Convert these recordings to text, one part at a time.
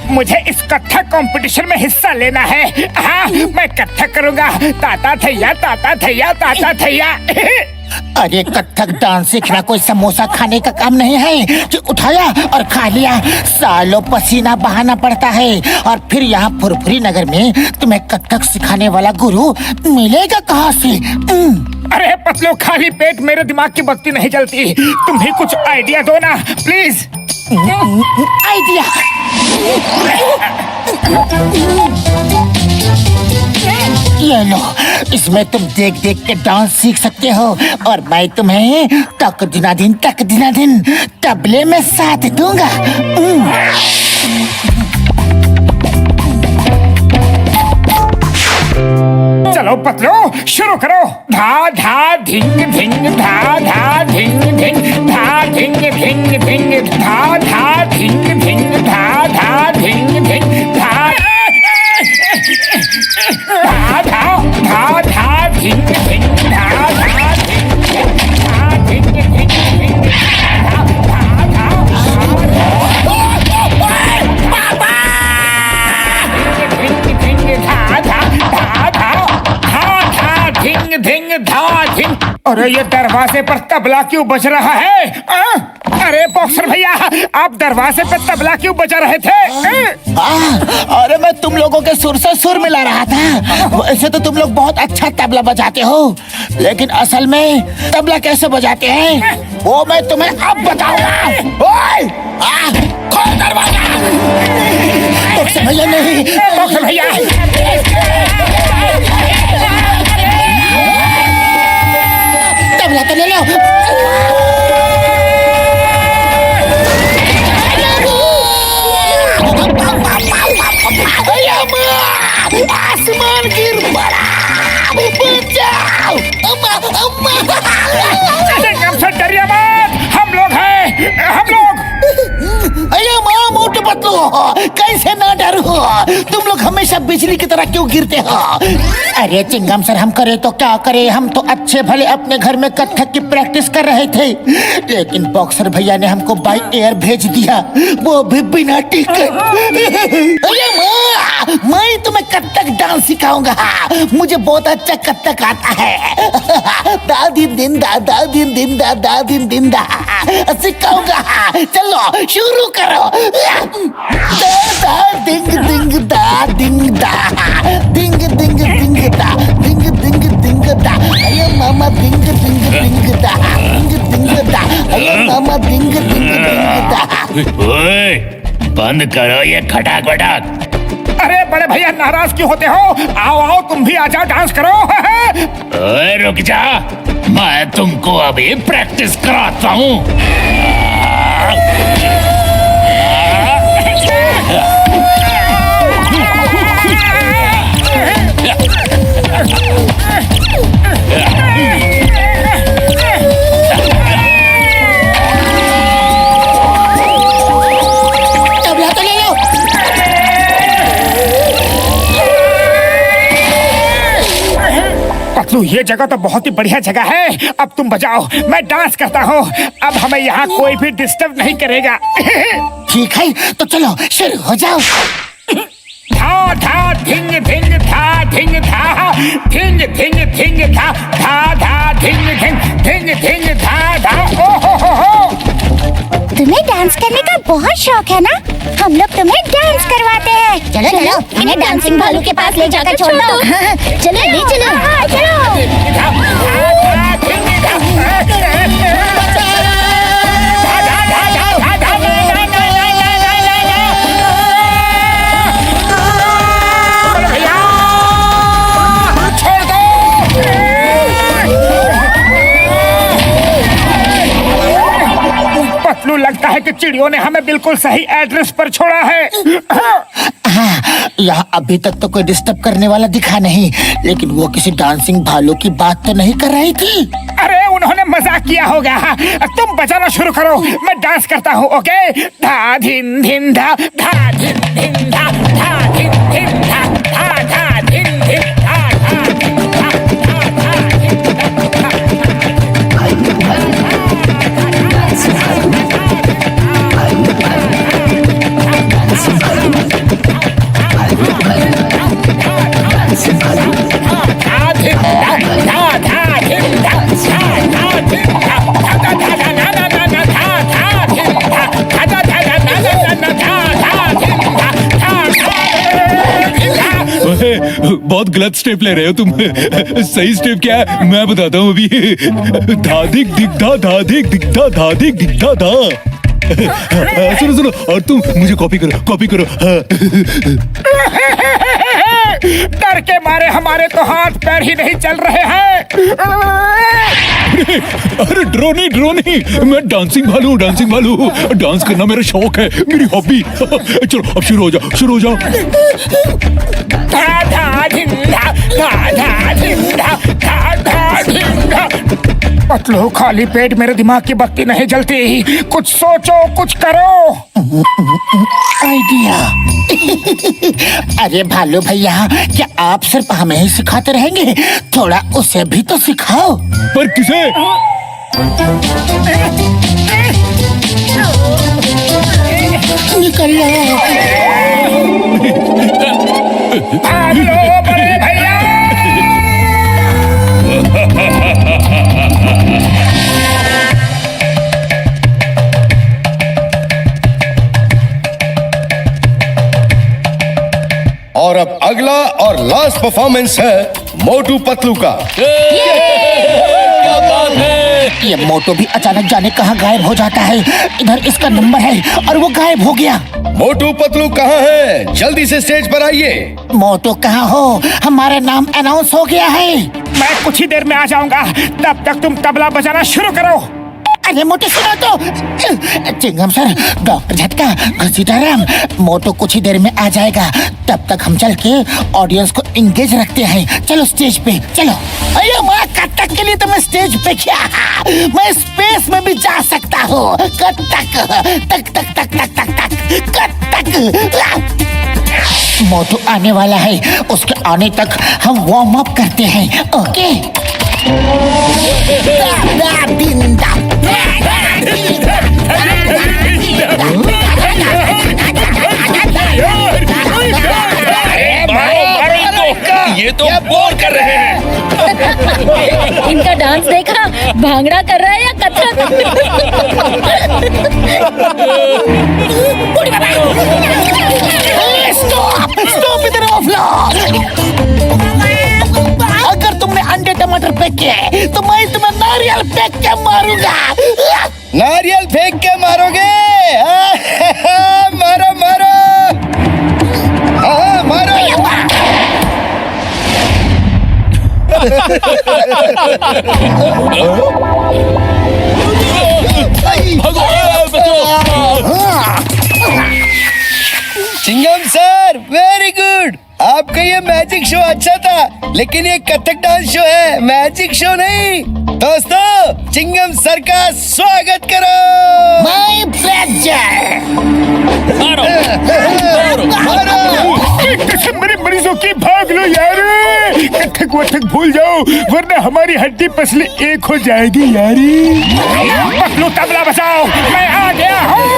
मुझे इस कथक कंपटीशन में हिस्सा लेना है। हाँ, मैं कथक करूँगा। ताता थैया, ताता थैया, ताता थैया। अरे कथक डांस सीखना कोई समोसा खाने का काम नहीं है कि उठाया और खा लिया। सालों पसीना बहाना पड़ता है और फिर यहाँ फुरफुरी नगर में तुम्हें कथक सिखाने वाला गुरु मिलेगा कहाँ से? अरे पतलो, खाली पेट मेरे दिमाग की बत्ती नहीं जलती। तुम भी कुछ आइडिया दो ना प्लीज। आइडिया? ये लो, इसमें तुम देख देख के डांस सीख सकते हो और मैं तुम्हें तक दिना दिन तबले में साथ दूंगा। चलो पतलो, शुरू करो। धा धा धिंग धिंग, धा धा धिंग धिंग, धा धिंग धिंग धिंग, धा धा धिंग धिंग, धा धा धिंग धिंग, धा धा धा धा धिंग धिंग, धा धा धिंग धिंग, धा धिंग धिंग, धा धिंग। अरे ये दरवाजे पर तबला क्यों बज रहा है? अरे बॉक्सर भैया, आप दरवाजे पर तबला क्यों बजा रहे थे? अरे मैं तुम लोगों के सुर से सुर मिला रहा था। वैसे तो तुम लोग बहुत अच्छा तबला बजाते हो, लेकिन असल में तबला कैसे बजाते हैं वो मैं तुम्हें अब बताऊंगा। ओए, खोल दरवाजा। बॉक्सर भैया नहीं, बॉक्सर भैया। तबला तो ले लो। आसमान गिर पड़ा, बचाओ। अम्मा, अम्मा। डरिए मत, हम लोग हैं, हम लोग। अरे माँ, मोटू पतलू, कैसे ना डरो? तुम लोग हमेशा बिजली की तरह क्यों गिरते हो? अरे चिंगम सर, हम करे तो क्या करे, हम तो अच्छे भले अपने घर में कथक की प्रैक्टिस कर रहे थे, लेकिन बॉक्सर भैया ने हमको बाय एयर भेज दिया, वो भी बिना टिकट। अरे माँ, मैं तुम्हें कथक डांस सिखाऊंगा। मुझे बहुत अच्छा कथक आता है। दा दिन दिन दा, दा दिन दिन दा, दा दिन दिन दा सिखाऊंगा। चलो शुरू करो। दा दा दिंग दिंग दा दिंग दा, दिंग दिंग दिंग दा, दिंग दिंग दिंग दा। अये मामा दिंग दिंग दिंग दा, दिंग दिंग दा। अये मामा दिंग दिंग दिंग दा। ओए, बंद करो ये खटाक वटाक। अरे बड़े भैया, नाराज क्यों होते हो? आओ आओ, तुम भी आ जाओ, डांस करो। ओए रुक जा, मैं तुमको अभी प्रैक्टिस कराता हूँ। ये जगह तो बहुत ही बढ़िया जगह है। अब तुम बजाओ, मैं डांस करता हूँ। अब हमें यहाँ कोई भी डिस्टर्ब नहीं करेगा। ठीक है, तो चलो शुरू हो जाओ। धा धा धिंग धिंग, धा धिंग धा, धिंग धिंग धिंग धा, धा धा धिंग धिंग, धिंग धिंग धा धा। ओ हो। तुम्हें डांस करने का बहुत शौक है ना? हम लोग तुम्हें डांस करवाते हैं। चलो चलो, इन्हें डांसिंग भालू के पास ले जाकर छोड़ दो। चलो ले चलो। चलो। लगता है कि चिड़ियों ने हमें बिल्कुल सही एड्रेस पर छोड़ा है। हाँ, यहाँ अभी तक तो कोई डिस्टर्ब करने वाला दिखा नहीं, लेकिन वो किसी डांसिंग भालू की बात तो नहीं कर रही थी। अरे उन्होंने मजाक किया होगा। तुम बजाना शुरू करो, मैं डांस करता हूँ। ओके, धा धिन धिन धा, धा धिन धिन धा, धा धिन धिन धा, धा धा धिन धिन धा, धा धिन धा, धा धा धिन धा। Bye. बहुत गलत स्टेप ले रहे हो तुम। सही स्टेप क्या है मैं बताता हूँ अभी। धाधिक दिग्धा धाधिक दिग्धा धाधिक दिग्धा धा। सुनो सुनो, और तुम मुझे कॉपी करो, कॉपी करो। डर के मारे हमारे तो हाथ पैर ही नहीं चल रहे हैं। अरे ड्रो नहीं, मैं डांसिंग भालू हूँ, डांसिंग भालू। डांस करना मेरा शौक है, मेरी हॉबी। चलो अब शुरू हो जाओ, शुरू हो जाओ। धा धा धिंधा, धा धा धिंधा, धा धा धिंधा। पतलू, खाली पेट मेरे दिमाग की बत्ती नहीं जलती। कुछ सोचो, कुछ करो। आइडिया। अरे भालू भैया, क्या आप सिर्फ हमें ही सिखाते रहेंगे? थोड़ा उसे भी तो सिखाओ। पर किसे? निकल लो। भाग लो बड़े भैया। और अब अगला और लास्ट परफॉर्मेंस है मोटू पतलू का। क्या बात है। ये मोटू भी अचानक जाने कहाँ गायब हो जाता है। इधर इसका नंबर है और वो गायब हो गया। मोटू पतलू कहाँ है? जल्दी से स्टेज पर आइए। मोटू कहाँ हो? हमारा नाम अनाउंस हो गया है। मैं कुछ ही देर में आ जाऊंगा, तब तक तुम तबला बजाना शुरू करो। अरे मोटू सुनो तो। चिंगम सर, डॉक्टर झटका, घसीटाराम, मोटू कुछ ही देर में आ जाएगा। तब तक हम चल के ऑडियंस को इंगेज रखते हैं। चलो स्टेज पे चलो। अरे माँ, कब तक के लिए तो मैं स्टेज पे क्या, मैं स्पेस में भी जा सकता हूँ। कब तक तक तक तक तक तक तक कब तक। मोटू आने वाला है, उसके आने तक हम वार्म अप करते हैं। ओके। ये तो बोर कर रहे हैं। इनका डांस देखा, भांगड़ा कर रहा है या कथक? स्टॉप स्टॉप, इधर ऑफ लो। अगर तुमने अंडे टमाटर फेंक के तो मैं तुम्हें नारियल फेंक के मारूंगा। नारियल फेंक के मारोगे? मारो मारो। हाँ मारो। Chingam sir, very good. आपका ये मैजिक शो अच्छा था, लेकिन ये कथक डांस शो है, मैजिक शो नहीं। दोस्तों, चिंगम सर का स्वागत करो। My pleasure. मेरे मरीजों की भाग लो यार। कथक वथक भूल जाओ, वरना हमारी हड्डी पसली एक हो जाएगी यारी। पतलू, तबला बजाओ, मैं आ गया हूँ।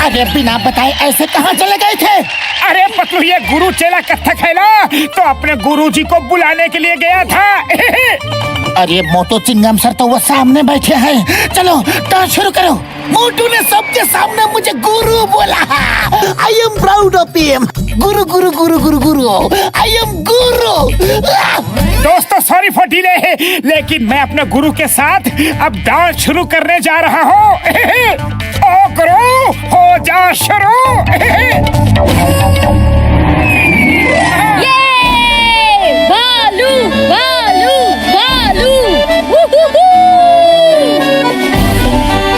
अरे बिना बताए ऐसे कहाँ चले गए थे? अरे पतलू, ये गुरु चेला कथक है ना, तो अपने गुरुजी को बुलाने के लिए गया था। अरे मोटू, चिंगम सर तो वो सामने बैठे हैं। चलो डांस शुरू करो। मोटू ने सबके सामने मुझे गुरु बोला। I am proud of him. Guru Guru Guru Guru Guru, I am गुरु। दोस्तों, सॉरी फॉर डिले, लेकिन मैं अपने गुरु के साथ अब डांस शुरू करने जा रहा हूँ। ओ गुरु, हो जा शुरू। भालू भालू भालू।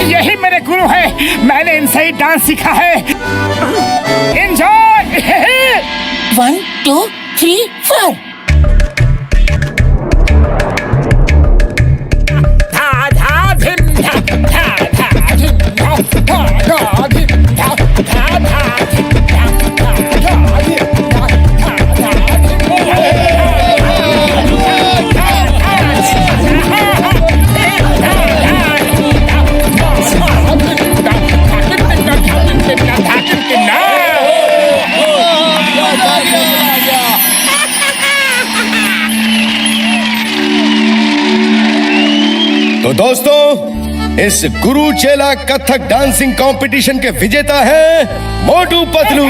यही मेरे गुरु है, मैंने इनसे ही डांस सीखा है। एंजॉय। 1 2 3 4। धा धा धिंधा, धा धा धिंधा, धा धा धिंधा, धा धा धिंधा, धा धा धिंधा, धा तो दोस्तों, इस गुरु चेला कथक डांसिंग कंपटीशन के विजेता हैं मोटू पतलू।